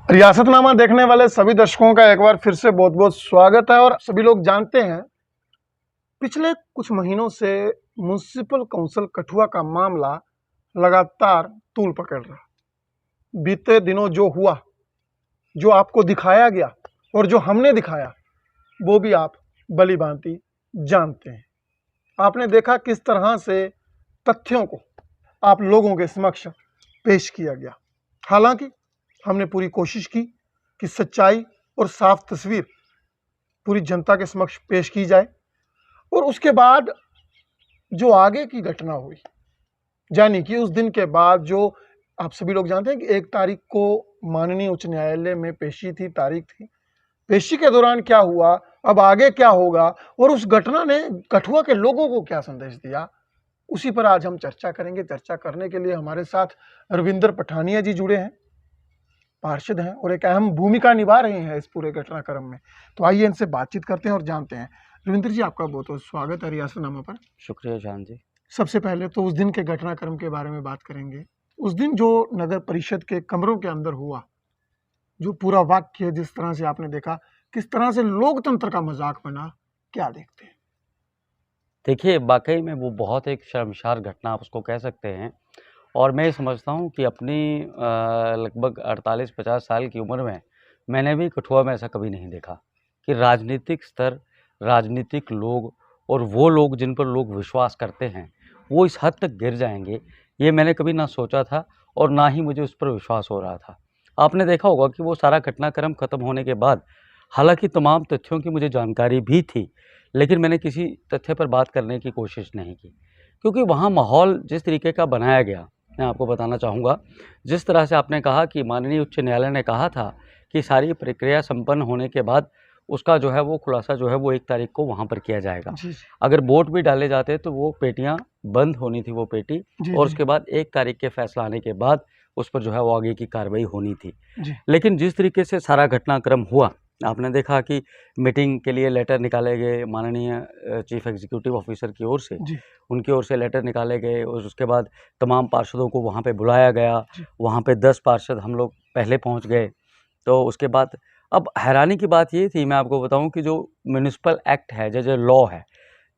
रियासतनामा देखने वाले सभी दर्शकों का एक बार फिर से बहुत बहुत स्वागत है। और सभी लोग जानते हैं, पिछले कुछ महीनों से म्युनिसिपल काउंसिल कठुआ का मामला लगातार तूल पकड़ रहा। बीते दिनों जो हुआ, जो आपको दिखाया गया और जो हमने दिखाया, वो भी आप भली भांति जानते हैं। आपने देखा किस तरह से तथ्यों को आप लोगों के समक्ष पेश किया गया। हालांकि हमने पूरी कोशिश की कि सच्चाई और साफ तस्वीर पूरी जनता के समक्ष पेश की जाए। और उसके बाद जो आगे की घटना हुई, यानी कि उस दिन के बाद जो आप सभी लोग जानते हैं कि 1 तारीख को माननीय उच्च न्यायालय में पेशी थी, तारीख थी। पेशी के दौरान क्या हुआ, अब आगे क्या होगा और उस घटना ने कठुआ के लोगों को क्या संदेश दिया, उसी पर आज हम चर्चा करेंगे। चर्चा करने के लिए हमारे साथ रविंद्र पठानिया जी जुड़े हैं, पार्षद हैं और एक अहम भूमिका निभा रहे हैं इस पूरे घटनाक्रम में। तो आइए इनसे बातचीत करते हैं और जानते हैं। रविंद्र जी, आपका बहुत बहुत स्वागत है रियासतनामा पर। शुक्रिया जान जी। सबसे पहले तो उस दिन के घटनाक्रम के बारे में बात करेंगे। उस दिन जो नगर परिषद के कमरों के अंदर हुआ, जो पूरा वाक्य जिस तरह से आपने देखा, किस तरह से लोकतंत्र का मजाक बना, क्या देखते हैं? देखिए, वाकई में वो बहुत एक शर्मसार घटना आप उसको कह सकते हैं। और मैं समझता हूँ कि अपनी लगभग 48-50 साल की उम्र में मैंने भी कठुआ में ऐसा कभी नहीं देखा कि राजनीतिक स्तर, राजनीतिक लोग और वो लोग जिन पर लोग विश्वास करते हैं, वो इस हद तक गिर जाएंगे, ये मैंने कभी ना सोचा था और ना ही मुझे उस पर विश्वास हो रहा था। आपने देखा होगा कि वो सारा घटनाक्रम ख़त्म होने के बाद, हालांकि तमाम तथ्यों की मुझे जानकारी भी थी, लेकिन मैंने किसी तथ्य पर बात करने की कोशिश नहीं की, क्योंकि वहाँ माहौल जिस तरीके का बनाया गया, मैं आपको बताना चाहूँगा। जिस तरह से आपने कहा कि माननीय उच्च न्यायालय ने कहा था कि सारी प्रक्रिया संपन्न होने के बाद उसका जो है वो खुलासा जो है वो 1 तारीख को वहाँ पर किया जाएगा। अगर वोट भी डाले जाते तो वो पेटियाँ बंद होनी थी, वो पेटी, और उसके बाद 1 तारीख के फैसला आने के बाद उस पर जो है वो आगे की कार्रवाई होनी थी। लेकिन जिस तरीके से सारा घटनाक्रम हुआ, आपने देखा कि मीटिंग के लिए लेटर निकाले गए माननीय चीफ एग्जीक्यूटिव ऑफिसर की ओर से, उनकी ओर से लेटर निकाले गए और उसके बाद तमाम पार्षदों को वहाँ पे बुलाया गया। वहाँ पे 10 पार्षद हम लोग पहले पहुँच गए। तो उसके बाद अब हैरानी की बात ये थी, मैं आपको बताऊँ कि जो म्युनिसिपल एक्ट है, जो लॉ है,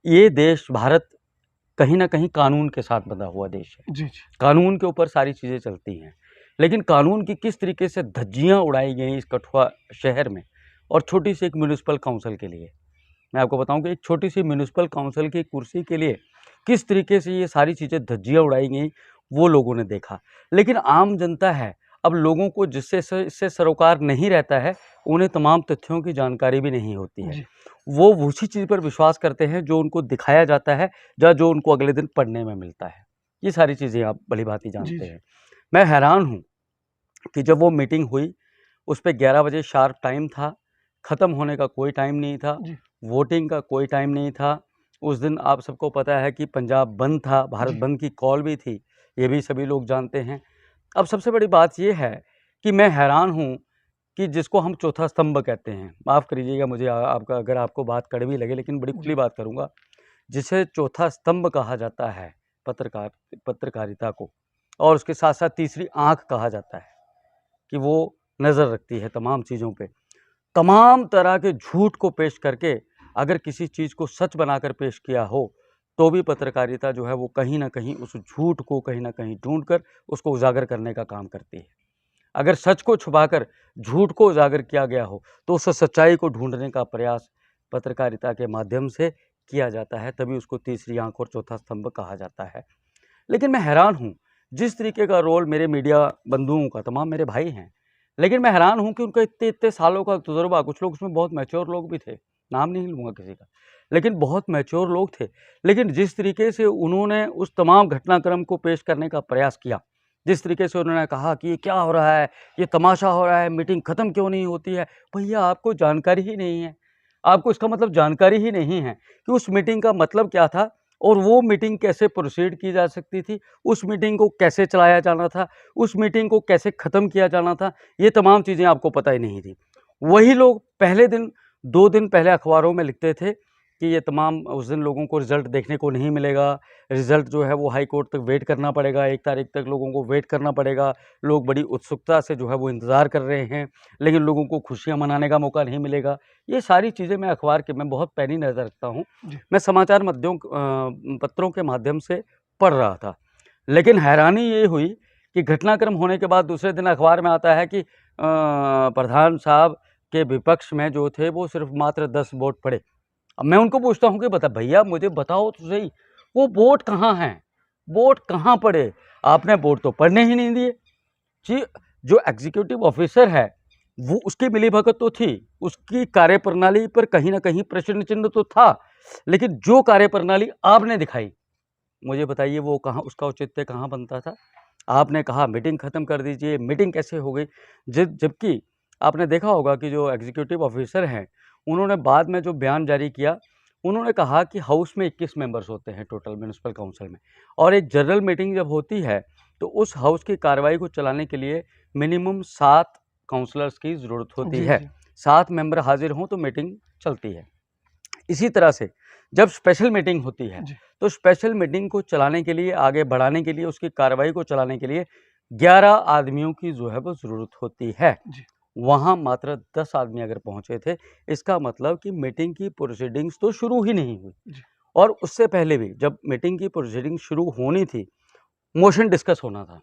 ये देश भारत कहीं ना कहीं कानून के साथ बंधा हुआ देश है। कानून के ऊपर सारी चीज़ें चलती हैं, लेकिन कानून की किस तरीके से धज्जियाँ उड़ाई गई इस कठुआ शहर में, और छोटी सी एक म्युनिसिपल काउंसिल के लिए। मैं आपको बताऊं कि एक छोटी सी म्युनिसिपल काउंसिल की कुर्सी के लिए किस तरीके से ये सारी चीज़ें धज्जियाँ उड़ाई गई, वो लोगों ने देखा। लेकिन आम जनता है, अब लोगों को जिससे इससे सरोकार नहीं रहता है, उन्हें तमाम तथ्यों की जानकारी भी नहीं होती है। वो उसी चीज़ पर विश्वास करते हैं जो उनको दिखाया जाता है या जो उनको अगले दिन पढ़ने में मिलता है। ये सारी चीज़ें आप भली भांति जानते हैं। मैं हैरान हूँ कि जब वो मीटिंग हुई, उस पर 11 बजे शार्प टाइम था, ख़त्म होने का कोई टाइम नहीं था, वोटिंग का कोई टाइम नहीं था। उस दिन आप सबको पता है कि पंजाब बंद था, भारत बंद की कॉल भी थी, ये भी सभी लोग जानते हैं। अब सबसे बड़ी बात ये है कि मैं हैरान हूँ कि जिसको हम चौथा स्तंभ कहते हैं, माफ़ करिएगा मुझे आपका अगर आपको बात कड़वी लगे, लेकिन बड़ी खुली बात करूँगा, जिसे चौथा स्तंभ कहा जाता है पत्रकारिता को, और उसके साथ साथ तीसरी आँख कहा जाता है कि वो नज़र रखती है तमाम चीज़ों पे। तमाम तरह के झूठ को पेश करके अगर किसी चीज़ को सच बनाकर पेश किया हो, तो भी पत्रकारिता जो है वो कहीं ना कहीं उस झूठ को कहीं ना कहीं ढूंढकर उसको उजागर करने का काम करती है। अगर सच को छुपाकर झूठ को उजागर किया गया हो, तो उस सच्चाई को ढूंढने का प्रयास पत्रकारिता के माध्यम से किया जाता है, तभी उसको तीसरी आंख और चौथा स्तंभ कहा जाता है। लेकिन मैं हैरान हूँ, जिस तरीके का रोल मेरे मीडिया बंधुओं का, तमाम मेरे भाई हैं, लेकिन मैं हैरान हूँ कि उनका इतने सालों का तजुर्बा, कुछ लोग उसमें बहुत मैच्योर लोग भी थे, नाम नहीं लूँगा किसी का, लेकिन बहुत मैच्योर लोग थे। लेकिन जिस तरीके से उन्होंने उस तमाम घटनाक्रम को पेश करने का प्रयास किया, जिस तरीके से उन्होंने कहा कि ये क्या हो रहा है, ये तमाशा हो रहा है, मीटिंग ख़त्म क्यों नहीं होती है। भैया, आपको जानकारी ही नहीं है, आपको इसका मतलब जानकारी ही नहीं है कि उस मीटिंग का मतलब क्या था और वो मीटिंग कैसे प्रोसीड की जा सकती थी, उस मीटिंग को कैसे चलाया जाना था, उस मीटिंग को कैसे ख़त्म किया जाना था, ये तमाम चीज़ें आपको पता ही नहीं थी। वही लोग पहले दिन, 2 दिन पहले अखबारों में लिखते थे कि ये तमाम उस दिन लोगों को रिज़ल्ट देखने को नहीं मिलेगा, रिज़ल्ट जो है वो हाई कोर्ट तक वेट करना पड़ेगा, 1 तारीख तक लोगों को वेट करना पड़ेगा, लोग बड़ी उत्सुकता से जो है वो इंतज़ार कर रहे हैं, लेकिन लोगों को खुशियाँ मनाने का मौका नहीं मिलेगा। ये सारी चीज़ें मैं अखबार के मैं बहुत पैनी नज़र रखता हूँ। जी। मैं समाचार पत्रों के माध्यम से पढ़ रहा था, लेकिन हैरानी ये हुई कि घटनाक्रम होने के बाद दूसरे दिन अखबार में आता है कि प्रधान साहब के विपक्ष में जो थे वो सिर्फ मात्र 10 वोट पड़े। अब मैं उनको पूछता हूँ कि भैया मुझे बताओ तो सही, वो वोट कहाँ हैं? वोट कहाँ पड़े? आपने वोट तो पड़ने ही नहीं दिए। जी, जो एग्जीक्यूटिव ऑफिसर है, वो उसकी मिलीभगत तो थी, उसकी कार्यप्रणाली पर कहीं न कहीं प्रश्न चिन्ह तो था, लेकिन जो कार्यप्रणाली आपने दिखाई, मुझे बताइए वो कहाँ उसका औचित्य कहाँ बनता था? आपने कहा मीटिंग ख़त्म कर दीजिए, मीटिंग कैसे हो गई? जबकि आपने देखा होगा कि जो एग्जीक्यूटिव ऑफिसर हैं, उन्होंने बाद में जो बयान जारी किया, उन्होंने कहा कि हाउस में 21 मेंबर्स होते हैं टोटल म्युनिसिपल काउंसिल में, और एक जनरल मीटिंग जब होती है, तो उस हाउस की कार्रवाई को चलाने के लिए मिनिमम 7 काउंसलर्स की ज़रूरत होती जी, है। जी। 7 मेंबर हाज़िर हों तो मीटिंग चलती है। इसी तरह से जब स्पेशल मीटिंग होती है, जी। तो स्पेशल मीटिंग को चलाने के लिए, आगे बढ़ाने के लिए, उसकी कार्रवाई को चलाने के लिए 11 आदमियों की जो है वो ज़रूरत होती है। जी। वहाँ मात्र 10 आदमी अगर पहुँचे थे, इसका मतलब कि मीटिंग की प्रोसीडिंग्स तो शुरू ही नहीं हुई। जी। और उससे पहले भी जब मीटिंग की प्रोसीडिंग शुरू होनी थी, मोशन डिस्कस होना था।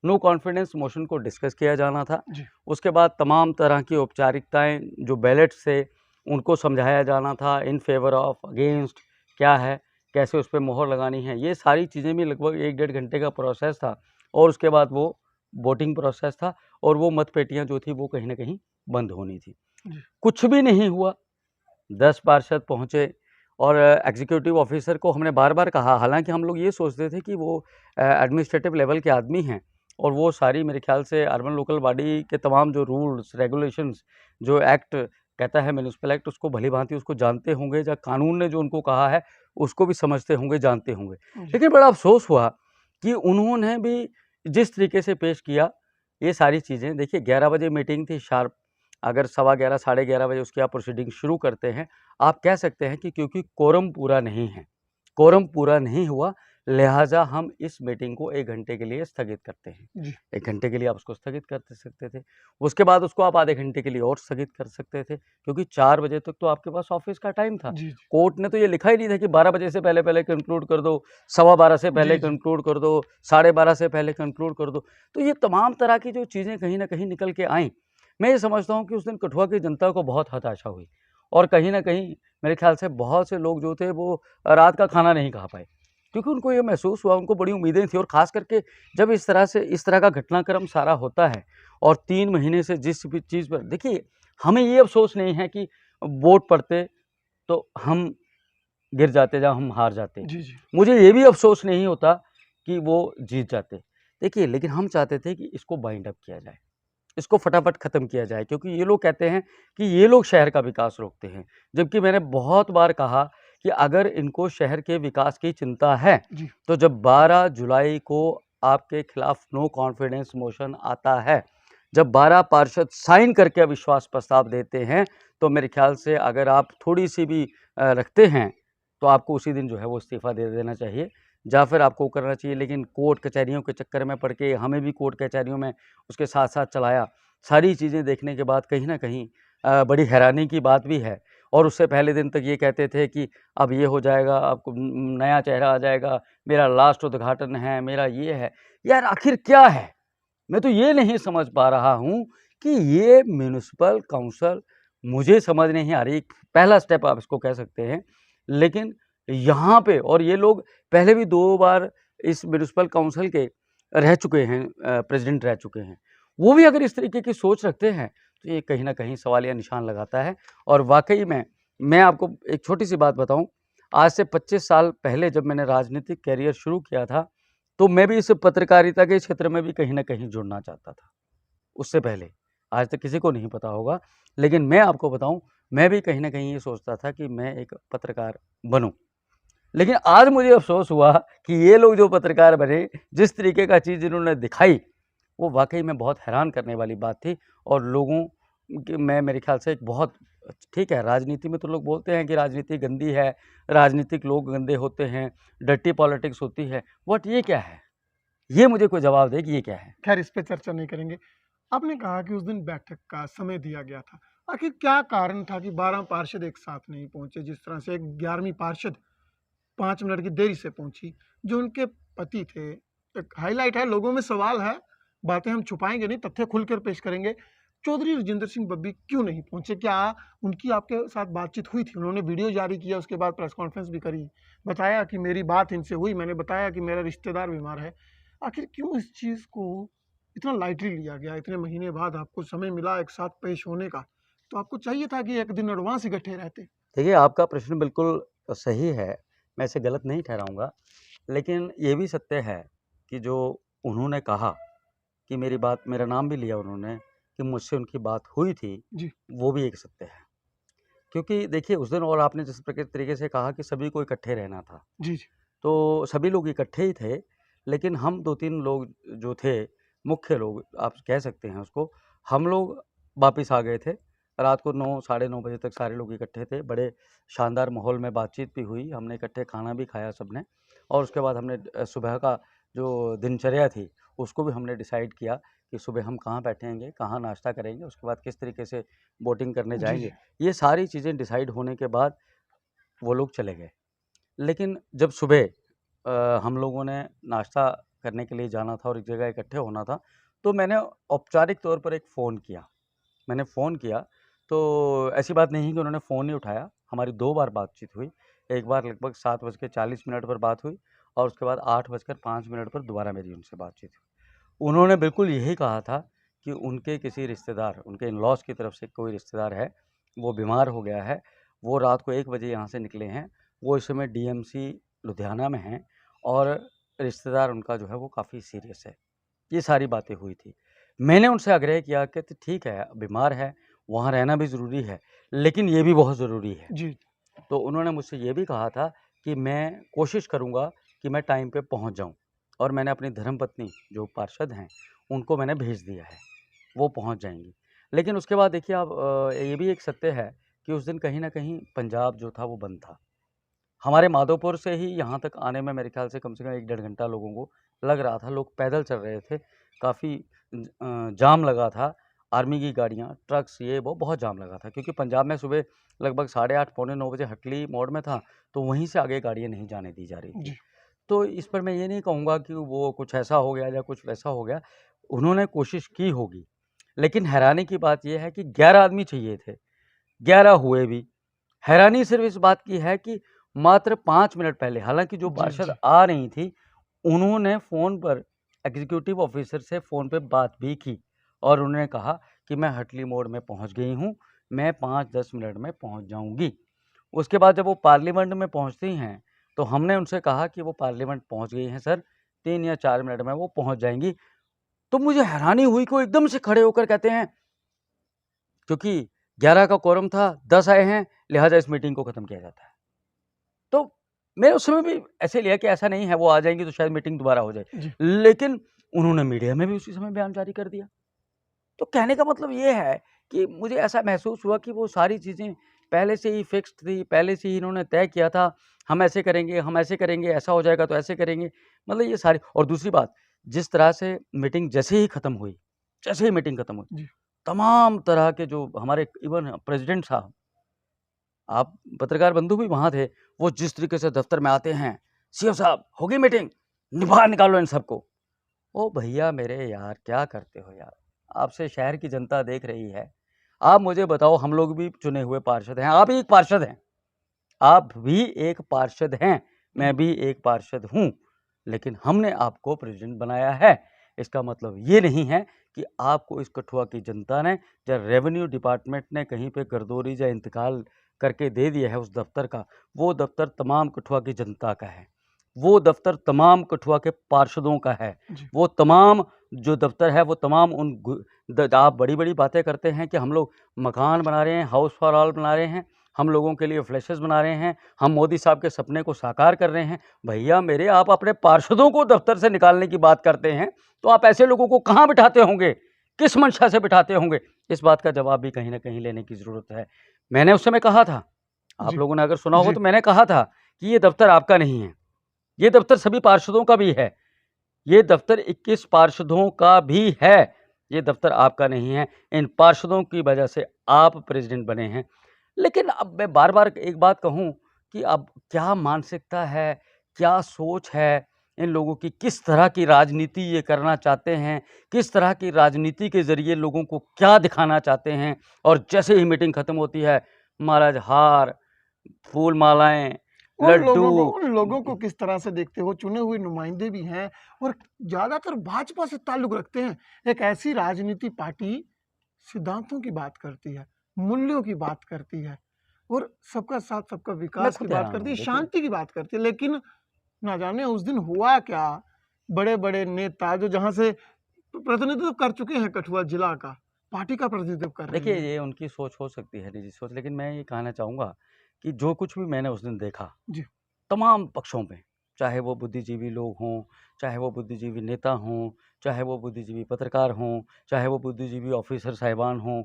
नो कॉन्फिडेंस मोशन को डिस्कस किया जाना था। जी। उसके बाद तमाम तरह की औपचारिकताएँ जो बैलेट्स थे, उनको समझाया जाना था, इन फेवर ऑफ, अगेंस्ट क्या है, कैसे उस पे मोहर लगानी है। ये सारी चीज़ें भी लगभग 1 डेढ़ घंटे का प्रोसेस था, और उसके बाद वो वोटिंग प्रोसेस था, और वो मतपेटियाँ जो थी वो कहीं न कहीं बंद होनी थी। जी। कुछ भी नहीं हुआ। 10 पार्षद पहुँचे, और एग्जीक्यूटिव ऑफिसर को हमने बार-बार कहा, हालाँकि हम लोग ये सोचते थे कि वो एडमिनिस्ट्रेटिव लेवल के आदमी हैं, और वो सारी मेरे ख्याल से अर्बन लोकल बॉडी के तमाम जो रूल्स, रेगुलेशंस, जो एक्ट कहता है म्युनिसिपल एक्ट, उसको भली-भाँति उसको जानते होंगे, या कानून ने जो उनको कहा है, उसको भी समझते होंगे, जानते होंगे। जी। लेकिन बड़ा अफ़सोस हुआ कि उन्होंने भी जिस तरीके से पेश किया, ये सारी चीज़ें देखिए 11 बजे मीटिंग थी शार्प, अगर सवा 11, साढ़े 11 बजे उसकी आप प्रोसीडिंग शुरू करते हैं, आप कह सकते हैं कि क्योंकि कोरम पूरा नहीं है, कोरम पूरा नहीं हुआ, लिहाजा हम इस मीटिंग को 1 घंटे के लिए स्थगित करते हैं। जी। 1 घंटे के लिए आप उसको स्थगित कर सकते थे। उसके बाद उसको आप आधे घंटे के लिए और स्थगित कर सकते थे, क्योंकि 4 बजे तक तो आपके पास ऑफ़िस का टाइम था। जी, जी। कोर्ट ने तो ये लिखा ही नहीं था कि 12 बजे से पहले-पहले कंक्लूड कर दो, सवा 12 से पहले जी, जी। कंक्लूड कर दो, साढ़े 12 से पहले कंक्लूड कर दो। तो ये तमाम तरह की जो चीज़ें कहीं न कहीं निकल के आईं, मैं ये समझता हूँ कि उस दिन कठुआ की जनता को बहुत हताशा हुई, और कहीं न कहीं मेरे ख्याल से बहुत से लोग जो थे वो रात का खाना नहीं खा पाए, क्योंकि उनको ये महसूस हुआ, उनको बड़ी उम्मीदें थी, और ख़ास करके जब इस तरह का घटनाक्रम सारा होता है, और 3 महीने से जिस भी चीज़ पर देखिए, हमें ये अफ़सोस नहीं है कि वोट पड़ते तो हम गिर जाते या हम हार जाते। जी, जी। मुझे ये भी अफ़सोस नहीं होता कि वो जीत जाते। देखिए, लेकिन हम चाहते थे कि इसको बाइंड अप किया जाए, इसको फटाफट ख़त्म किया जाए, क्योंकि ये लोग कहते हैं कि ये लोग शहर का विकास रोकते हैं। जबकि मैंने बहुत बार कहा कि अगर इनको शहर के विकास की चिंता है, जी। तो जब 12 जुलाई को आपके खिलाफ नो कॉन्फिडेंस मोशन आता है, जब 12 पार्षद साइन करके अविश्वास प्रस्ताव देते हैं, तो मेरे ख्याल से अगर आप थोड़ी-सी भी रखते हैं, तो आपको उसी दिन जो है वो इस्तीफ़ा दे देना चाहिए, या फिर आपको करना चाहिए। लेकिन कोर्ट कचहरियों के चक्कर में पड़ के हमें भी कोर्ट कचहरियों में उसके साथ-साथ चलाया। सारी चीज़ें देखने के बाद कहीं न कहीं बड़ी हैरानी की बात भी है, और उससे पहले दिन तक ये कहते थे कि अब ये हो जाएगा, आपको नया चेहरा आ जाएगा, मेरा लास्ट उद्घाटन है, मेरा ये है। यार आखिर क्या है? मैं तो ये नहीं समझ पा रहा हूँ कि ये म्युनिसिपल काउंसिल, मुझे समझ नहीं आ रही, पहला स्टेप आप इसको कह सकते हैं। लेकिन यहाँ पे, और ये लोग पहले भी 2 बार इस म्युनिसिपल काउंसिल के रह चुके हैं, प्रेज़िडेंट रह चुके हैं। वो भी अगर इस तरीके की सोच रखते हैं, तो ये कहीं न कहीं सवालिया निशान लगाता है। और वाक़ई में मैं आपको एक छोटी-सी बात बताऊँ, आज से 25 साल पहले जब मैंने राजनीतिक करियर शुरू किया था, तो मैं भी इस पत्रकारिता के क्षेत्र में भी कहीं न कहीं जुड़ना चाहता था, उससे पहले। आज तक किसी को नहीं पता होगा, लेकिन मैं आपको बताऊँ, मैं भी कहीं न कहीं ये सोचता था कि मैं एक पत्रकार बनूँ। लेकिन आज मुझे अफ़सोस हुआ कि ये लोग जो पत्रकार बने, जिस तरीके का चीज़ इन्होंने दिखाई, वो वाक़ई में बहुत हैरान करने वाली बात थी, और लोगों कि मैं मेरे ख्याल से एक बहुत ठीक है, राजनीति में तो लोग बोलते हैं कि राजनीति गंदी है, राजनीतिक लोग गंदे होते हैं, डर्टी पॉलिटिक्स होती है। बट ये क्या है? ये मुझे कोई जवाब दे कि ये क्या है? खैर इस पे चर्चा नहीं करेंगे। आपने कहा कि उस दिन बैठक का समय दिया गया था। आखिर क्या कारण था कि 12 पार्षद एक साथ नहीं पहुंचे? जिस तरह से 11वीं पार्षद 5 मिनट की देरी से पहुंची, जो उनके पति थे। एक हाईलाइट है, लोगों में सवाल है, बातें हम छुपाएंगे नहीं, तथ्य खुलकर पेश करेंगे। चौधरी राजेंद्र सिंह बब्बी क्यों नहीं पहुंचे? क्या उनकी आपके साथ बातचीत हुई थी? उन्होंने वीडियो जारी किया, उसके बाद प्रेस कॉन्फ्रेंस भी करी, बताया कि मेरी बात इनसे हुई, मैंने बताया कि मेरा रिश्तेदार बीमार है। आखिर क्यों इस चीज़ को इतना लाइटली लिया गया? इतने महीने बाद आपको समय मिला एक साथ पेश होने का, तो आपको चाहिए था कि एक दिन एडवांस इकट्ठे रहते। देखिए, आपका प्रश्न बिल्कुल सही है, मैं इसे गलत नहीं ठहराऊँगा। लेकिन ये भी सत्य है कि जो उन्होंने कहा कि मेरा नाम भी लिया उन्होंने कि मुझसे उनकी बात हुई थी, जी, वो भी एक सत्य है। क्योंकि देखिए उस दिन और आपने जिस तरीके से कहा कि सभी को इकट्ठे रहना था, जी, जी। तो सभी लोग इकट्ठे ही थे, लेकिन हम 2-3 लोग जो थे, मुख्य लोग आप कह सकते हैं उसको, हम लोग वापिस आ गए थे। रात को 9 साढ़े 9 बजे तक सारे लोग इकट्ठे थे। बड़े शानदार माहौल में बातचीत भी हुई, हमने इकट्ठे खाना भी खाया सबने और उसके बाद हमने सुबह का जो दिनचर्या थी, उसको भी हमने डिसाइड किया कि सुबह हम कहाँ बैठेंगे, कहाँ नाश्ता करेंगे, उसके बाद किस तरीके से बोटिंग करने जी, जी। जाएँगे। ये सारी चीज़ें डिसाइड होने के बाद वो लोग चले गए। लेकिन जब सुबह हम लोगों ने नाश्ता करने के लिए जाना था और एक जगह इकट्ठे होना था, तो मैंने औपचारिक तौर पर एक फ़ोन किया। मैंने फ़ोन किया, तो ऐसी बात नहीं है कि उन्होंने फ़ोन नहीं उठाया, हमारी 2 बार बातचीत हुई। एक बार लगभग 7:40 पर बात हुई और उसके बाद 8:05 पर दोबारा मेरी उनसे बातचीत हुई। उन्होंने बिल्कुल यही कहा था कि उनके किसी रिश्तेदार, उनके इन-लॉज़ की तरफ से कोई रिश्तेदार है, वो बीमार हो गया है, वो रात को 1 बजे यहाँ से निकले हैं, वो इस समय डीएमसी लुधियाना में हैं और रिश्तेदार उनका जो है वो काफ़ी सीरियस है। ये सारी बातें हुई थी। मैंने उनसे आग्रह किया कि त ठीक है, बीमार है, वहाँ रहना भी ज़रूरी है, लेकिन ये भी बहुत ज़रूरी है। जी, तो उन्होंने मुझसे ये भी कहा था कि मैं कोशिश करूँगा कि मैं टाइम पे पहुँच जाऊँ और मैंने अपनी धर्मपत्नी जो पार्षद हैं, उनको मैंने भेज दिया है, वो पहुँच जाएँगी। लेकिन उसके बाद देखिए आप ये भी एक सत्य है कि उस दिन कहीं न कहीं पंजाब जो था वो बंद था। हमारे माधोपुर से ही यहाँ तक आने में मेरे ख़्याल से कम 1 डेढ़ घंटा लोगों को लग रहा था। लोग पैदल चल रहे थे, काफ़ी जाम लगा था, आर्मी की गाड़ियाँ, ट्रक्स ये वो बहुत जाम लगा था क्योंकि पंजाब में सुबह लगभग 8:30 पौने 9 बजे हटली मोड़ में था, तो वहीं से आगे गाड़ियाँ नहीं जाने दी जा रही थी। जी। तो इस पर मैं ये नहीं कहूँगा कि वो कुछ ऐसा हो गया या कुछ वैसा हो गया, उन्होंने कोशिश की होगी। लेकिन हैरानी की बात ये है कि 11 आदमी चाहिए थे, 11 हुए भी। हैरानी सिर्फ़ इस बात की है कि मात्र 5 मिनट पहले, हालाँकि जो जी, पार्षद जी। आ रही थी, उन्होंने फ़ोन पर एग्ज़ीक्यूटिव ऑफ़िसर से फ़ोन पे बात भी की और उन्होंने कहा कि मैं हटली मोड़ में पहुँच गई हूँ, मैं 5-10 मिनट में पहुँच जाऊँगी। उसके बाद जब वो पार्लियामेंट में पहुँचती हैं, तो हमने उनसे कहा कि वो पार्लियामेंट पहुँच गई हैं सर, 3 या 4 मिनट में वो पहुँच जाएँगी। तो मुझे हैरानी हुई कि वो एकदम से खड़े होकर कहते हैं क्योंकि 11 का कोरम था, 10 आए हैं, लिहाज़ा इस मीटिंग को ख़त्म किया जाता है। तो मैं उस समय भी ऐसे लिया कि ऐसा नहीं है, वो आ जाएँगी तो शायद मीटिंग दोबारा हो जाए। जी, लेकिन उन्होंने मीडिया में भी उसी समय बयान जारी कर दिया। तो कहने का मतलब ये है कि मुझे ऐसा महसूस हुआ कि वो सारी चीज़ें पहले से ही फ़िक्स्ड थी, पहले से ही इन्होंने तय किया था, हम ऐसे करेंगे, ऐसा हो जाएगा तो ऐसे करेंगे। मतलब ये सारी और दूसरी बात, जिस तरह से मीटिंग जैसे ही ख़त्म हुई, जैसे ही मीटिंग ख़त्म हुई, जी। तमाम तरह के जो हमारे इवन प्रेज़िडेंट साहब, आप पत्रकार बंधु भी वहाँ थे, वो जिस तरीके से दफ़्तर में आते हैं, "सीओ साहब, हो गई मीटिंग? बाहर निकालो इन सबको।" ओ भैया मेरे यार, क्या करते हो यार? आपसे शहर की जनता देख रही है। आप मुझे बताओ, हम लोग भी चुने हुए पार्षद हैं, आप भी एक पार्षद हैं। आप भी एक पार्षद हैं, हुँ, मैं भी एक पार्षद हूँ, लेकिन हमने आपको प्रेज़िडेंट बनाया है। इसका मतलब ये नहीं है कि आपको इस कठुआ की जनता ने या रेवेन्यू डिपार्टमेंट ने कहीं पे गर्दौरी या इंतकाल करके दे दिया है उस दफ़्तर का, वो दफ़्तर तमाम कठुआ की जनता का है। वो दफ़्तर तमाम कठुआ के पार्षदों का है। जी, वो तमाम जो दफ़्तर है, वो तमाम उन गु द आप बड़ी-बड़ी बातें करते हैं कि हम लोग मकान बना रहे हैं, हाउस फॉर ऑल बना रहे हैं, हम लोगों के लिए फ्लैशेज़ बना रहे हैं, हम मोदी साहब के सपने को साकार कर रहे हैं। भैया मेरे, आप अपने पार्षदों को दफ़्तर से निकालने की बात करते हैं, तो आप ऐसे लोगों को कहाँ बिठाते होंगे? किस मंशा से बिठाते होंगे? इस बात का जवाब भी कहीं न कहीं लेने की ज़रूरत है। मैंने उस समय कहा था, आप जी, लोगों ने अगर सुना हो जी। तो मैंने कहा था कि ये दफ़्तर आपका नहीं है, ये दफ़्तर सभी पार्षदों का भी है। ये दफ़्तर 21 पार्षदों का भी है, ये दफ़्तर आपका नहीं है। इन पार्षदों की वजह से आप प्रेज़िडेंट बने हैं। लेकिन अब मैं बार-बार एक बात कहूँ कि अब क्या मानसिकता है, क्या सोच है इन लोगों की, किस तरह की राजनीति ये करना चाहते हैं, किस तरह की राजनीति के ज़रिए लोगों को क्या दिखाना चाहते हैं और जैसे ही मीटिंग खत्म होती है, महाराज हार, फूल मालाएँ, लड्डू उन लोगों को किस तरह से देखते हो? चुने हुए नुमाइंदे भी हैं और ज़्यादातर भाजपा से ताल्लुक़ रखते हैं। एक ऐसी राजनीति पार्टी सिद्धांतों की बात करती है, मूल्यों की बात करती है और सबका साथ, सबका मैं विकास की खुद बात हैरान करती हूँ। है, देखिए शांति की बात करती है। लेकिन ना जाने उस दिन हुआ क्या? बड़े-बड़े नेता जो जहाँ से प्रतिनिधित्व कर चुके हैं कठुआ जिला का, पार्टी का प्रतिनिधित्व कर रहे देखिए, हैं। ये उनकी सोच हो सकती है, निजी सोच, लेकिन मैं ये कहना चाहूँगा कि जो कुछ भी मैंने उस दिन देखा, जी, तमाम पक्षों में, चाहे वो बुद्धिजीवी लोग हों, चाहे वो बुद्धिजीवी नेता हों, चाहे वो बुद्धिजीवी पत्रकार हों, चाहे वो बुद्धिजीवी ऑफ़िसर साहिबान हों,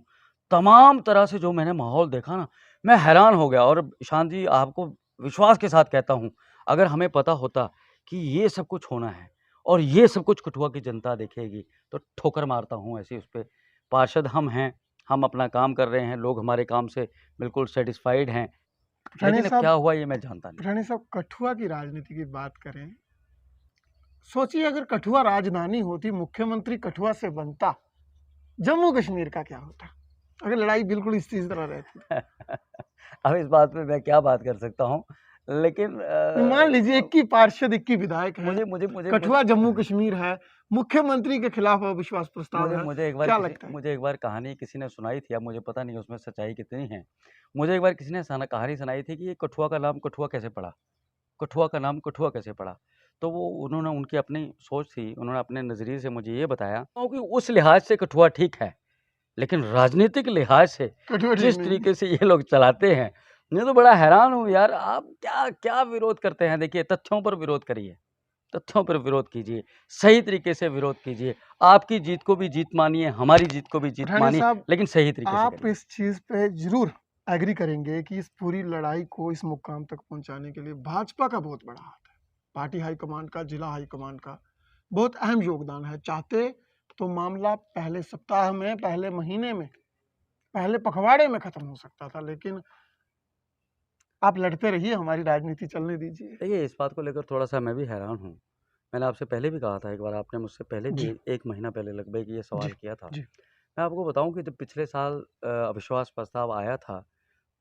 तमाम तरह से जो मैंने माहौल देखा ना, मैं हैरान हो गया। और ईशान जी, आपको विश्वास के साथ कहता हूँ, अगर हमें पता होता कि ये सब कुछ होना है और ये सब कुछ कठुआ की जनता देखेगी, तो ठोकर मारता हूँ ऐसी उस पे। पार्षद हम हैं, हम अपना काम कर रहे हैं, लोग हमारे काम से बिल्कुल सैटिस्फाइड हैं, पठानिया लेकिन अब साहब क्या हुआ ये मैं जानता नहीं। पठानिया साहब कठुआ की राजनीति की बात करें, सोचिए अगर कठुआ राजधानी होती, मुख्यमंत्री कठुआ से बनता, जम्मू कश्मीर का क्या होता? अगर लड़ाई बिल्कुल इसी तरह रहती। अब इस बात पे मैं क्या बात कर सकता हूँ, लेकिन तो मान लीजिए 21 पार्षद 21 विधायक हैं, मुझे मुझे मुझे मुझे कठुआ जम्मू कश्मीर है, मुख्यमंत्री के खिलाफ अविश्वास प्रस्ताव मुझे है, मुझे एक बार क्या किसी लगता है? मुझे एक बार कहानी किसी ने सुनाई थी, अब मुझे पता नहीं उसमें सच्चाई कितनी है। मुझे एक बार किसी ने सना कहानी सुनाई थी कि ये कठुआ का नाम कठुआ कैसे पड़ा? कठुआ का नाम कठुआ कैसे पड़ा? तो वो उन्होंने उनकी अपनी सोच थी, उन्होंने अपने नज़रिए से मुझे ये बताया क्योंकि उस लिहाज से कठुआ ठीक है। लेकिन राजनीतिक लिहाज से कठुआ ठीक जिस नहीं। तरीके से ये लोग चलाते हैं, मैं तो बड़ा हैरान हूँ यार, आप क्या क्या विरोध करते हैं? देखिए, तथ्यों पर विरोध करिए, तथ्यों पर विरोध कीजिए, सही तरीके से विरोध कीजिए। आपकी जीत को भी जीत मानिए, हमारी जीत को भी जीत पठानिया मानिए, साहब, लेकिन सही तरीके से आप करिए। इस चीज़ पे ज़रूर एग्री करेंगे कि इस पूरी लड़ाई को इस मुकाम तक पहुंचाने के लिए भाजपा का बहुत बड़ा हाथ है। पार्टी हाईकमान का, जिला हाईकमान का बहुत अहम योगदान है। चाहते तो मामला पहले सप्ताह में, पहले महीने में, पहले पखवाड़े में खत्म हो सकता था, लेकिन आप लड़ते रहिए, हमारी राजनीति चलने दीजिए। देखिए, इस बात को लेकर थोड़ा-सा मैं भी हैरान हूँ। मैंने आपसे पहले भी कहा था एक बार, आपने मुझसे पहले भी जी, 1 महीना पहले लगभग ये जी, सवाल किया था। जी, मैं आपको बताऊँ कि जब पिछले साल अविश्वास प्रस्ताव आया था,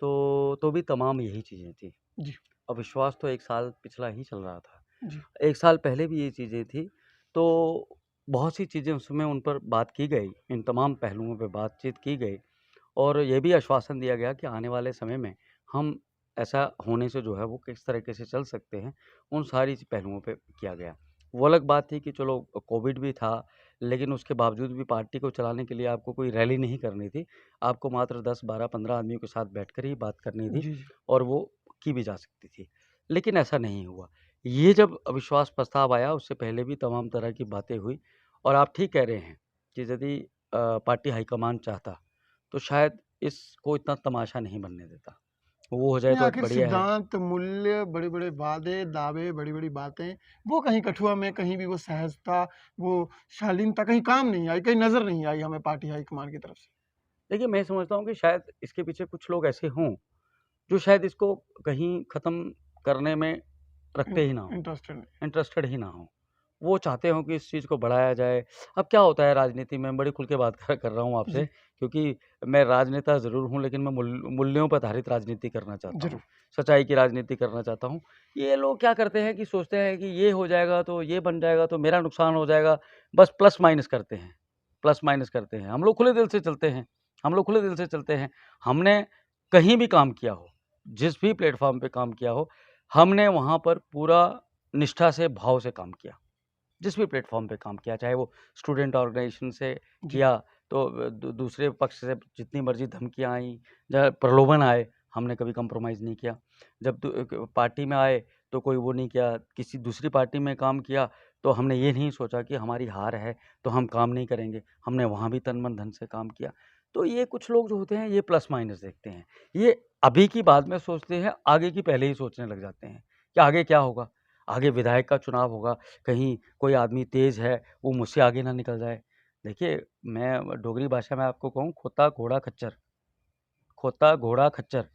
तो भी तमाम यही चीज़ें थी। जी, अविश्वास तो 1 साल पिछला ही चल रहा था। जी, 1 साल पहले भी ये चीज़ें थी, तो बहुत सी चीज़ें उसमें उन पर बात की गई, इन तमाम पहलुओं पे बातचीत की गई और ये भी आश्वासन दिया गया कि आने वाले समय में हम ऐसा होने से जो है वो किस तरीके से चल सकते हैं, उन सारी पहलुओं पे किया गया। वो अलग बात थी कि चलो कोविड भी था, लेकिन उसके बावजूद भी पार्टी को चलाने के लिए आपको कोई रैली नहीं करनी थी। आपको मात्र 10, 12, 15 आदमियों के साथ बैठकर ही बात करनी थी जी, जी। और वो की भी जा सकती थी। लेकिन ऐसा नहीं हुआ। ये जब अविश्वास प्रस्ताव आया उससे पहले भी तमाम तरह की बातें हुई और आप ठीक कह रहे हैं कि यदि पार्टी हाईकमान चाहता, तो शायद इसको इतना तमाशा नहीं बनने देता। वो हो जाए नहीं, तो आखिर बढ़िया है। सिद्धांत, मूल्य, बड़े-बड़े वादे, दावे, बड़ी-बड़ी बातें, वो कहीं कठुआ में कहीं भी वो सहजता, वो शालीनता कहीं काम नहीं आई, कहीं नज़र नहीं आई हमें पार्टी हाईकमान की तरफ से। देखिए, मैं समझता हूँ कि शायद इसके पीछे कुछ लोग ऐसे हों, जो शायद इसको कहीं ख़त्म करने में इन रखते ही ना हों, इंटरेस्टेड नहीं। इंटरेस्टेड ही ना हों। वो चाहते हों कि इस चीज़ को बढ़ाया जाए। अब क्या होता है राजनीति में, बड़ी खुल के बात कर रहा हूँ आपसे, जी, क्योंकि मैं राजनेता ज़रूर हूँ, लेकिन मैं मूल्यों पर आधारित राजनीति करना चाहता हूँ, ज़रूर। सच्चाई की राजनीति करना चाहता हूँ। ये लोग क्या करते हैं कि सोचते हैं कि ये हो जाएगा, तो ये बन जाएगा, तो मेरा नुकसान हो जाएगा, बस प्लस माइनस करते हैं, प्लस माइनस करते हैं। हम लोग खुले दिल से चलते हैं, हम लोग खुले दिल से चलते हैं। हमने कहीं भी काम किया हो, जिस भी प्लेटफ़ॉर्म पे काम किया हो, हमने वहाँ पर पूरा निष्ठा से, भाव से काम किया। जिस भी प्लेटफ़ॉर्म पे काम किया, चाहे वो स्टूडेंट ऑर्गेनाइज़ेशन से जी, किया, तो दूसरे पक्ष से जितनी मर्ज़ी धमकियाँ आईं, जहाँ प्रलोभन आए, हमने कभी कॉम्प्रोमाइज़ नहीं किया। जब पार्टी में आए, तो कोई वो नहीं किया, किसी दूसरी पार्टी में काम किया, तो हमने ये नहीं सोचा कि हमारी हार है, तो हम काम नहीं करेंगे। हमने वहाँ भी तन, मन, धन से काम किया। तो ये कुछ लोग जो होते हैं ये प्लस माइनस देखते हैं। ये अभी की बाद में सोचते हैं, आगे की पहले ही सोचने लग जाते हैं कि आगे क्या होगा? आगे विधायक का चुनाव होगा, कहीं कोई आदमी तेज़ है, वो मुझसे आगे ना निकल जाए। देखिए, मैं डोगरी भाषा में आपको कहूँ, खोता, घोड़ा, खच्चर, खोता, घोड़ा, खच्चर,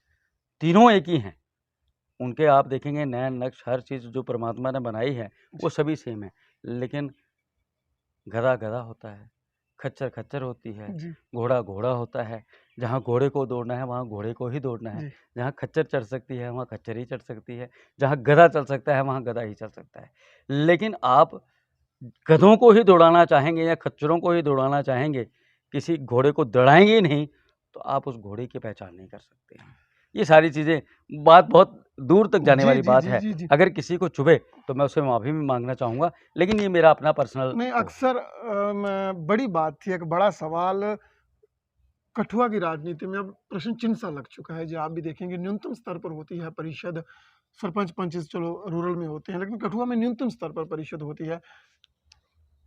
तीनों एक ही हैं। उनके आप देखेंगे नैन, नक्श, हर चीज़ जो परमात्मा ने बनाई है, वो सभी सेम है। लेकिन गधा, गधा होता है, खच्चर, खच्चर होती है, जी घोड़ा, घोड़ा होता है। जहाँ घोड़े को दौड़ना है, वहाँ घोड़े को ही दौड़ना है। जी जहाँ खच्चर चढ़ सकती है, वहाँ खच्चर ही चढ़ सकती है। जहाँ गधा चल सकता है, वहाँ गधा ही चल सकता है। लेकिन आप गधों को ही दौड़ाना चाहेंगे या खच्चरों को ही दौड़ाना चाहेंगे, किसी घोड़े को दौड़ाएँगे ही नहीं, तो आप उस घोड़े की पहचान नहीं कर सकते हैं। ये सारी चीज़ें, बात बहुत दूर तक जाने जी वाली जी बात जी है। जी जी अगर किसी को चुभे, तो मैं उससे माफ़ी भी माँगना चाहूँगा, लेकिन ये मेरा अपना पर्सनल नहीं, वो है। अक्सर बड़ी बात थी, एक बड़ा सवाल कठुआ की राजनीति में अब प्रश्न चिन्ह सा लग चुका है। जो आप भी देखेंगे न्यूनतम स्तर पर होती है परिषद, सरपंच पंच चलो रूरल में होते हैं, लेकिन कठुआ में न्यूनतम स्तर पर परिषद होती है।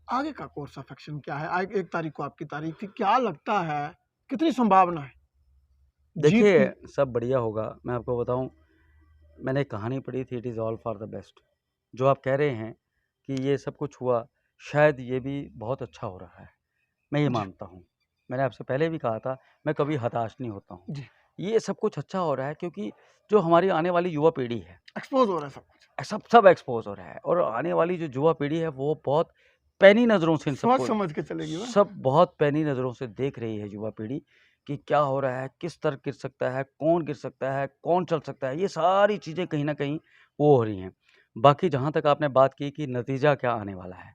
आगे का कोर्स ऑफ एक्शन क्या है? आज 1 तारीख को आपकी तारीख थी, क्या लगता है कितनी संभावना है जीत देखिए, की? सब बढ़िया होगा। मैं आपको बताऊँ, मैंने एक कहानी पढ़ी थी, it is all for the best. जो आप कह रहे हैं कि ये सब कुछ हुआ, शायद ये भी बहुत अच्छा हो रहा है। मैं ये जी मानता हूँ। मैंने आपसे पहले भी कहा था, मैं कभी हताश नहीं होता हूँ। जी ये सब कुछ अच्छा हो रहा है क्योंकि जो हमारी आने वाली युवा पीढ़ी है, एक्सपोज हो रहा है सब कुछ, सब एक्सपोज़ हो रहा है, और आने वाली जो युवा पीढ़ी है, वो बहुत पैनी नज़रों से इन सोच सबको, समझ के चलेगी वह। सब बहुत पैनी नज़रों से देख रही है युवा पीढ़ी कि क्या हो रहा है, किस तरह गिर सकता है, कौन गिर सकता है, कौन चल सकता है। ये सारी चीज़ें कहीं न कहीं वो हो रही हैं। बाकी जहाँ तक आपने बात की कि नतीजा क्या आने वाला है,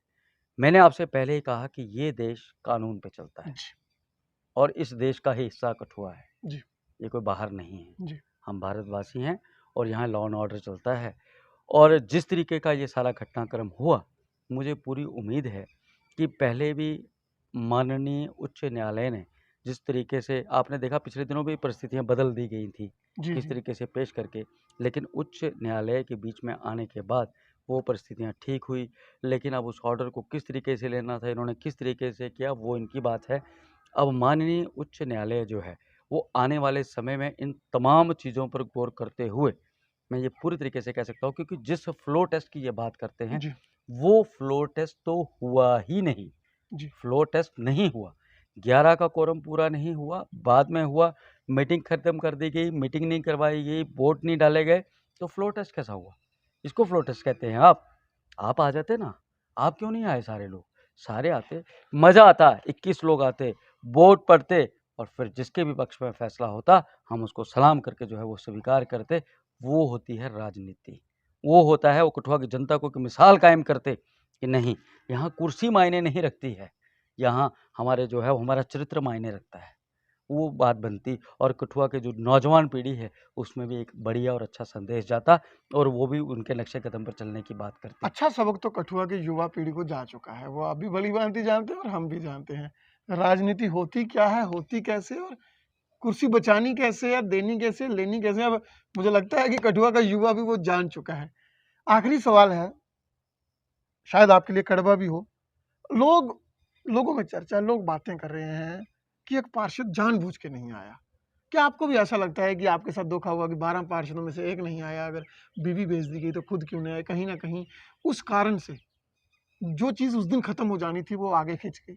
मैंने आपसे पहले ही कहा कि ये देश कानून पे चलता है, जी और इस देश का ही हिस्सा कठुआ है। जी ये कोई बाहर नहीं है। जी हम भारतवासी हैं, और यहाँ लॉ एंड ऑर्डर चलता है। और जिस तरीके का ये सारा घटनाक्रम हुआ, मुझे पूरी उम्मीद है कि पहले भी माननीय उच्च न्यायालय ने जिस तरीके से, आपने देखा पिछले दिनों भी परिस्थितियाँ बदल दी गई थी, जी किस जी तरीके से पेश करके, लेकिन उच्च न्यायालय के बीच में आने के बाद वो परिस्थितियाँ ठीक हुई। लेकिन अब उस ऑर्डर को किस तरीके से लेना था, इन्होंने किस तरीके से किया, वो इनकी बात है। अब माननीय उच्च न्यायालय जो है, वो आने वाले समय में इन तमाम चीज़ों पर गौर करते हुए, मैं ये पूरी तरीके से कह सकता हूँ, क्योंकि जिस फ्लो टेस्ट की ये बात करते हैं, जी वो फ्लो टेस्ट तो हुआ ही नहीं। जी फ्लो टेस्ट नहीं हुआ। 11 का कोरम पूरा नहीं हुआ, बाद में हुआ, मीटिंग खत्म कर दी गई, मीटिंग नहीं करवाई गई, वोट नहीं डाले गए, तो फ्लो टेस्ट कैसा हुआ? इसको फ्लो टेस्ट कहते हैं आप। आप आ जाते ना, आप क्यों नहीं आए सारे लोग? सारे आते, मज़ा आता, 21 लोग आते, वोट पड़ते, और फिर जिसके भी पक्ष में फैसला होता, हम उसको सलाम करके जो है वो स्वीकार करते। वो होती है राजनीति। वो होता है, वो कठुआ की जनता को एक मिसाल कायम करते कि नहीं, यहाँ कुर्सी मायने नहीं रखती है, यहाँ हमारे जो है वो हमारा चरित्र मायने रखता है। वो बात बनती, और कठुआ के जो नौजवान पीढ़ी है, उसमें भी एक बढ़िया और अच्छा संदेश जाता, और वो भी उनके नक्शे कदम पर चलने की बात करती। अच्छा सबक तो कठुआ की युवा पीढ़ी को जा चुका है, वो आप भी भली भांति जानते हैं और हम भी जानते हैं राजनीति होती क्या है, होती कैसे, और कुर्सी बचानी कैसे या देनी कैसे, लेनी कैसे। अब मुझे लगता है कि कठुआ का युवा भी वो जान चुका है। आखिरी सवाल है, शायद आपके लिए कड़वा भी हो। लोग लोगों में चर्चा, लोग बातें कर रहे हैं कि एक पार्षद जानबूझ के नहीं आया। क्या आपको भी ऐसा लगता है कि आपके साथ धोखा हुआ कि 12 पार्षदों में से एक नहीं आया, अगर बीवी भेज दी गई तो खुद क्यों नहीं आए? कहीं न कहीं उस कारण से जो चीज़ उस दिन खत्म हो जानी थी वो आगे खिंच गई।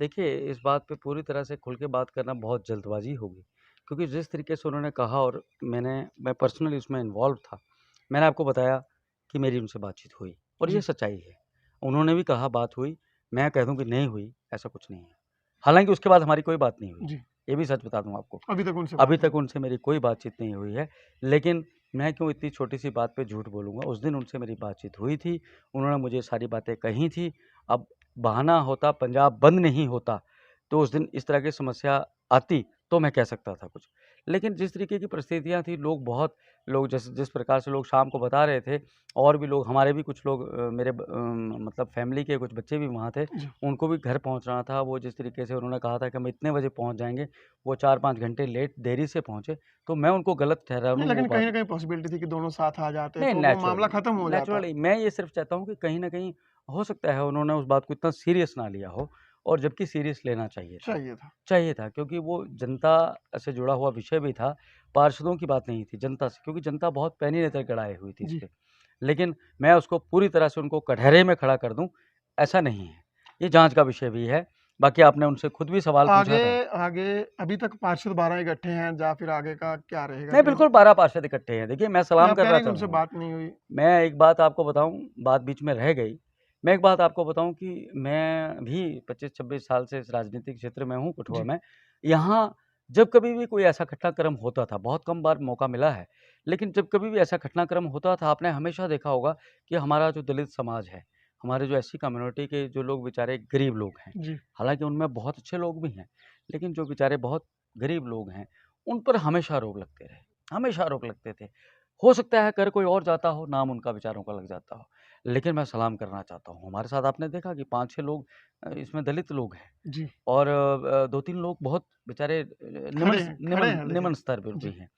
देखिए, इस बात पे पूरी तरह से खुल के बात करना बहुत जल्दबाजी होगी, क्योंकि जिस तरीके से उन्होंने कहा, और मैं पर्सनली उसमें इन्वॉल्व था। मैंने आपको बताया कि मेरी उनसे बातचीत हुई, और ये जी, सच्चाई है। उन्होंने भी कहा बात हुई, मैं कह दूँ कि नहीं हुई, ऐसा कुछ नहीं है। हालाँकि उसके बाद हमारी कोई बात नहीं हुई, जी। ये भी सच बता दूँ आपको। अभी तक उनसे अभी बात तक नहीं। उनसे मेरी कोई बातचीत नहीं हुई है, लेकिन मैं क्यों इतनी छोटी-सी बात पे झूठ बोलूँगा? उस दिन उनसे मेरी बातचीत हुई थी, उन्होंने मुझे सारी बातें कही थी। अब बहाना होता, पंजाब बंद नहीं होता, तो उस दिन इस तरह की समस्या आती, तो मैं कह सकता था कुछ। लेकिन जिस तरीके की परिस्थितियाँ थी, लोग जिस प्रकार से लोग शाम को बता रहे थे, और भी लोग, हमारे भी कुछ लोग, मतलब फैमिली के कुछ बच्चे भी वहाँ थे, जी। उनको भी घर पहुँचना था। वो जिस तरीके से उन्होंने कहा था कि हम इतने बजे पहुँच जाएँगे, वो 4-5 घंटे देरी से पहुँचे, तो मैं उनको गलत ठहरा नहीं, लूँ वो लेकिन कहीं बात। न कहीं पॉसिबिलिटी थी कि दोनों साथ आ जाते नहीं, तो वो मामला नेचुरली, खत्म हो जाता। नेचुरली मैं ये सिर्फ़ चाहता हूँ कि कहीं न कहीं हो सकता है उन्होंने उस बात को इतना सीरियस ना लिया हो, और जबकि सीरियस लेना चाहिए था क्योंकि वो जनता से जुड़ा हुआ विषय भी था, पार्षदों की बात नहीं थी, जनता से, क्योंकि जनता बहुत पैनी नज़र गड़ाई हुई थी इस जी। पे। लेकिन मैं उसको पूरी तरह से उनको कटघरे में खड़ा कर दूँ, ऐसा नहीं है। ये जाँच का विषय भी है। बाकी आपने उनसे खुद भी सवाल पूछा आगे था। आगे अभी तक पार्षद 12 इकट्ठे हैं या फिर आगे का क्या रहेगा? नहीं, बिल्कुल 12 पार्षद इकट्ठे हैं। देखिए, मैं या सलाम आप कर कह रहा रहे हैं कि उनसे था। बात नहीं हुई? मैं एक बात आपको बताऊँ, बात बीच में रह गई। मैं एक बात आपको बताऊँ कि मैं भी 25-26 साल से इस राजनीतिक क्षेत्र में हूँ, कठुआ जी। में। यहाँ जब कभी भी कोई ऐसा घटनाक्रम होता था, बहुत कम बार मौका मिला है, लेकिन जब कभी भी ऐसा घटनाक्रम होता था, आपने हमेशा देखा होगा कि हमारा जो दलित समाज है, हमारे जो एससी कम्युनिटी के जो लोग बेचारे गरीब लोग हैं, जी। हालाँकि उनमें बहुत अच्छे लोग भी हैं, लेकिन जो बेचारे बहुत गरीब लोग हैं, उन पर हमेशा आरोप लगते रहे, हमेशा आरोप लगते थे। हो सकता है कर कोई और जाता हो, नाम उनका बेचारों का लग जाता हो। लेकिन मैं सलाम करना चाहता हूँ। हमारे साथ आपने देखा कि 5-6 लोग इसमें दलित लोग हैं जी। और 2-3 लोग बहुत बेचारे खड़े निम्न हैं, खड़े निम्न हैं निम्न लेकिन। स्तर पर भी जी। हैं।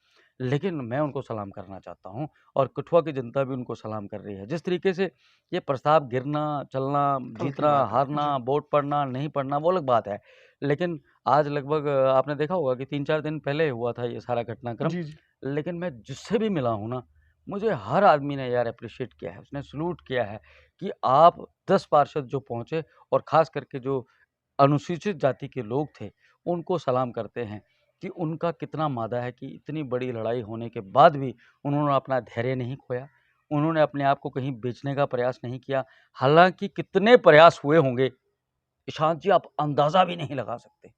लेकिन मैं उनको सलाम करना चाहता हूँ और कठुआ की जनता भी उनको सलाम कर रही है। जिस तरीके से ये प्रस्ताव गिरना, चलना, कल की जीतना, बात है। हारना, जी। वोट पड़ना, नहीं पड़ना, वो अलग बात है। लेकिन आज लगभग आपने देखा होगा कि 3-4 दिन पहले हुआ था ये सारा घटनाक्रम। जी, जी। लेकिन मैं जिससे भी मिला हूँ ना, मुझे हर आदमी ने यार एप्रिशिएट किया है, उसने सैल्यूट किया है कि आप 10 पार्षद जो पहुँचे और ख़ास करके जो अनुसूचित जाति के लोग थे, उनको सलाम करते हैं कि उनका कितना मादा है कि इतनी बड़ी लड़ाई होने के बाद भी उन्होंने अपना धैर्य नहीं खोया, उन्होंने अपने आप को कहीं बेचने का प्रयास नहीं किया। हालाँकि कितने प्रयास हुए होंगे, ईशांत जी आप अंदाज़ा भी नहीं लगा सकते।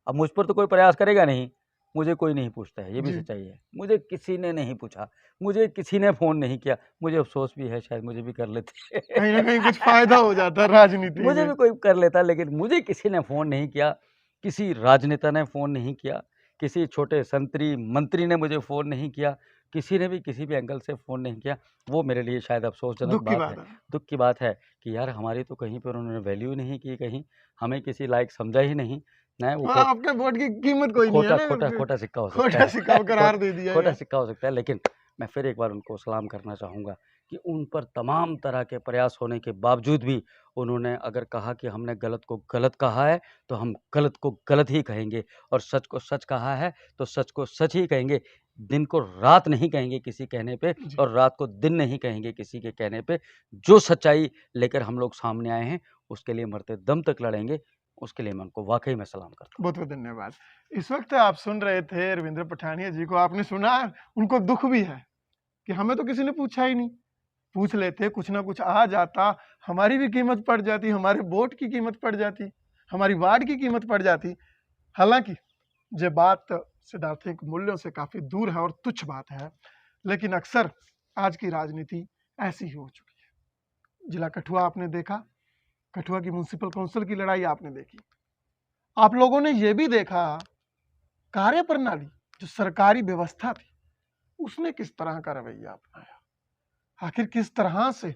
अब मुझ पर तो कोई प्रयास करेगा नहीं, मुझे कोई नहीं पूछता है, ये भी जी। सच्चाई है। मुझे किसी ने नहीं पूछा, मुझे किसी ने फ़ोन नहीं किया, मुझे अफ़सोस भी है शायद मुझे भी कर लेते। कहीं न कहीं कुछ फ़ायदा हो जाता है राजनीति मुझे में। भी कोई कर लेता लेकिन मुझे किसी ने फ़ोन नहीं किया, किसी राजनेता ने फ़ोन नहीं किया, किसी छोटे संतरी, मंत्री ने मुझे फ़ोन नहीं किया, किसी ने भी किसी भी एंगल से फ़ोन नहीं किया। वो मेरे लिए शायद अफ़सोसजनक दुःख की बात है, बात है। दुःख की बात है कि यार हमारी तो कहीं पर उन्होंने वैल्यू नहीं की कहीं, हमें किसी लायक समझा ही नहीं। नहीं वो हाँ, आपके वोट की कीमत कोई नहीं है ना, फिर खोटा सिक्का हो सकता खोटा है। सिक्का वो करार दे दिया खोटा है। सिक्का हो सकता है, लेकिन मैं फिर एक बार उनको सलाम करना चाहूँगा कि उन पर तमाम तरह के प्रयास होने के बावजूद भी उन्होंने अगर कहा कि हमने गलत को गलत कहा है, तो हम गलत को गलत ही कहेंगे और सच को सच कहा है, तो सच को सच ही कहेंगे। दिन को रात नहीं कहेंगे किसी कहने पे जी। और रात को दिन नहीं कहेंगे किसी के कहने पे। जो सच्चाई लेकर हम लोग सामने आए हैं, उसके लिए मरते दम तक लड़ेंगे। उसके लिए मैं उनको वाक़ई में सलाम करता हूँ। बहुत-बहुत धन्यवाद। इस वक़्त आप सुन रहे थे रविंद्र पठानिया जी को, आपने सुना उनको दुःख भी है कि हमें तो किसी ने पूछा ही नहीं। पूछ लेते, कुछ ना कुछ आ जाता, हमारी भी कीमत पड़ जाती, हमारे वोट की कीमत पड़ जाती, हमारी वार्ड की कीमत पड़ जाती। हालाँकि ये बात सिद्धार्थिक मूल्यों से काफ़ी दूर है और तुच्छ बात है, लेकिन अक्सर आज की राजनीति ऐसी ही हो चुकी है। जिला कठुआ आपने देखा, कठुआ की म्युनिसिपल काउंसिल की लड़ाई आपने देखी। आप लोगों ने ये भी देखा, कार्यप्रणाली जो सरकारी व्यवस्था थी, उसने किस तरह का रवैया अपनाया। आखिर किस तरह से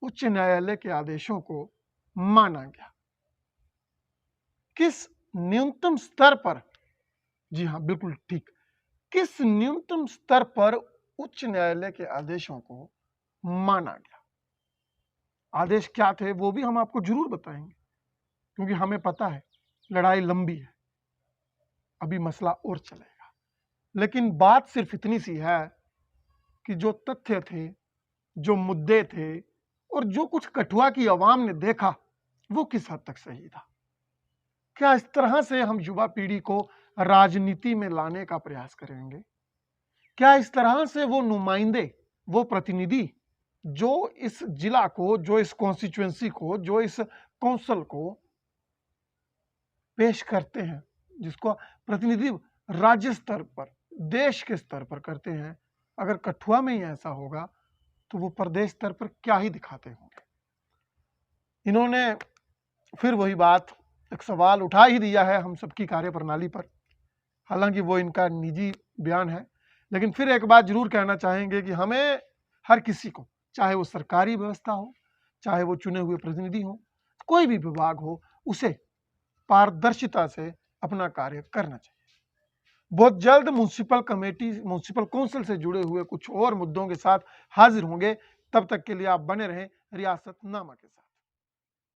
उच्च न्यायालय के आदेशों को माना गया, किस न्यूनतम स्तर पर, जी हाँ बिल्कुल ठीक, किस न्यूनतम स्तर पर उच्च न्यायालय के आदेशों को माना गया। आदेश क्या थे वो भी हम आपको जरूर बताएंगे, क्योंकि हमें पता है लड़ाई लंबी है, अभी मसला और चलेगा। लेकिन बात सिर्फ इतनी सी है कि जो तथ्य थे, जो मुद्दे थे और जो कुछ कठुआ की आवाम ने देखा, वो किस हद तक सही था। क्या इस तरह से हम युवा पीढ़ी को राजनीति में लाने का प्रयास करेंगे? क्या इस तरह से वो नुमाइंदे, वो प्रतिनिधि जो इस जिला को, जो इस कॉन्स्टिट्यूएंसी को, जो इस कौंसल को पेश करते हैं, जिसको प्रतिनिधि राज्य स्तर पर, देश के स्तर पर करते हैं, अगर कठुआ में ही ऐसा होगा तो वो प्रदेश स्तर पर क्या ही दिखाते होंगे। इन्होंने फिर वही बात, एक सवाल उठा ही दिया है हम सबकी कार्यप्रणाली पर। हालांकि वो इनका निजी बयान है, लेकिन फिर एक बात जरूर कहना चाहेंगे कि हमें हर किसी को, चाहे वो सरकारी व्यवस्था हो, चाहे वो चुने हुए प्रतिनिधि हो, कोई भी विभाग हो, उसे पारदर्शिता से अपना कार्य करना चाहिए। बहुत जल्द म्युनिसिपल कमेटी, म्युनिसिपल काउंसिल से जुड़े हुए कुछ और मुद्दों के साथ हाजिर होंगे। तब तक के लिए आप बने रहें रियासतनामा के साथ।